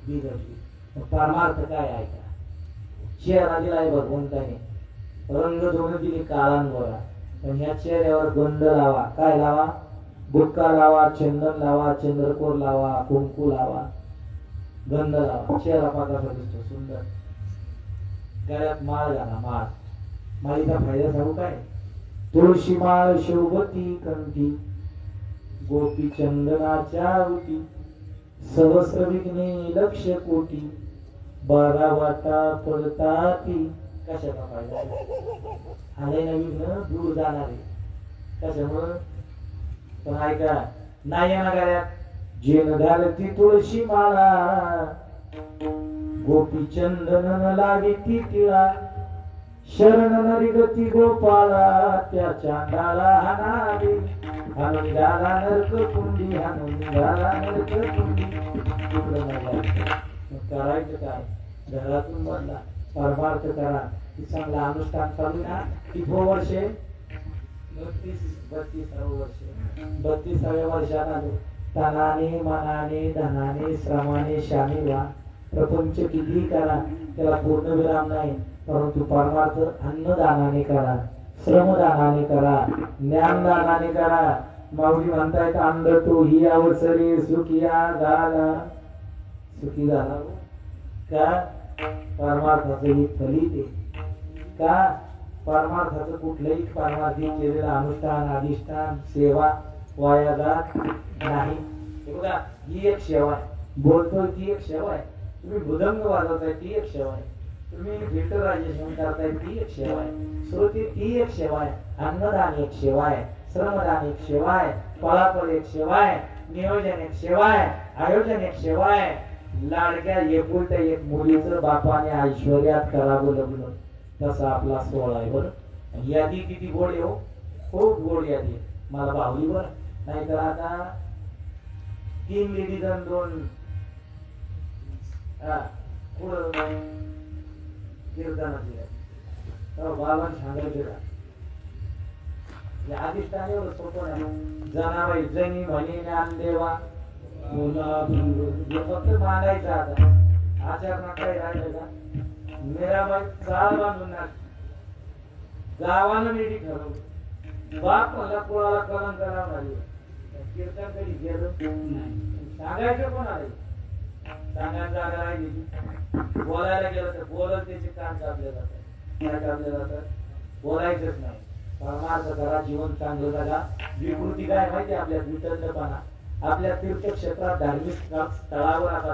बिघडली. परमार्थ काय आहे का? चेहरा दिलाय भगवंताने, रंग धुवून दिली काळांवरा, पण ह्या चेहऱ्यावर गंध लावा. काय लावा? बुक्का लावा, चंदन लावा, चंद्रकोर लावा, कुंकू लावा, गंध लावा. चेहरा पाकाचा दिसतो सुंदर. गळ्यात माळ घाला. माळ, माळीचा फायदा सांगू काय? तुळशी माळ शोभती कंठी, गोपी चंदनाच्या रुटी, सहस्र विघ्ने लक्ष कोटी, 12 वाटा पडताती. कशाचा फायदा? आले ना विघ्न दूर जाणारे. कशामुळं? पण ऐका, नाही येणार गळ्यात जेन घालती तुळशी माळा, गोपी चंदन लागी ती टिळा, शरण नरिगती गोपाळा, त्या चांडाळा हानावी, हाणून गाला नरक कुंडी, हाणून गाला नरक कुंडी. करायचं काय? घरातून बदला, परमार्थ करा. चांगला अनुष्ठान चालू ना. किती वर्षे? 32 वर्षे. 32व्या वर्षात आलो. तनाने मनाने धनाने श्रमाने शामिल व्हा. प्रपंच कितीही करा, त्याला पूर्ण विराम नाही. परंतु परमार्थ अन्नदानाने करा, श्रमदानाने करा, ज्ञानदानाने करा. माऊली म्हणतायत अंध तो ही अवसरे सुखिया झाला. सुखी झाला का? परमार्थाचं ही फलित आहे का? परमार्थाचं कुठलंही परमार्थी केलेलं अनुष्ठान अधिष्ठान सेवा वाया जात नाही. हे बघा, ही एक सेवा आहे. बोलतोय ती एक सेवा आहे. तुम्ही मृदंग वाजवताय ती एक सेवा आहे. तुम्ही फिल्टर राजेशन करताय ती एक सेवा आहे. श्रोती ती एक सेवा आहे. अन्नदान एक सेवा आहे. श्रमदान एक सेवा आहे. पळापळ एक सेवा आहे. नियोजन एक सेवा आहे. आयोजन एक सेवा आहे. लाडक्या एकुलत्या एक मुलीचं बापाने ऐश्वर्यात करावं लग्न, तसा आपला सोहळा आहे. बरं, यादी किती गोड आहे हो, खूप गोड यादी. मला भावली बरं. नाहीतर आता 3 लेडीज आणि 2 पुढं कीर्तनाची बाबांनी सांगायचं या अधिष्ठान एवढं सोपं नाही. जनाबाई जनी म्हणे ज्ञानदेवा फक्त मागायचं. आता आचरणात काही राहिलं का? मीराबाई चाळ बांधून गावानं मिठी ठरवलं. बाप मला पोळाला कलंक लावणारी. कीर्तन कधी गेलं सांगायचं कोणाला? सांगायला जागा राहिली. बोलायला गेलं तर बोलत त्याचे कान कापले जातात. काय कापले जातात? बोलायचंच नाही. परमार्थ करा, जीवन चांगलं जगा. विकृती काय माहिती? आपल्या वितरणपणा. आपल्या तीर्थक्षेत्रात धार्मिक स्थळावर आता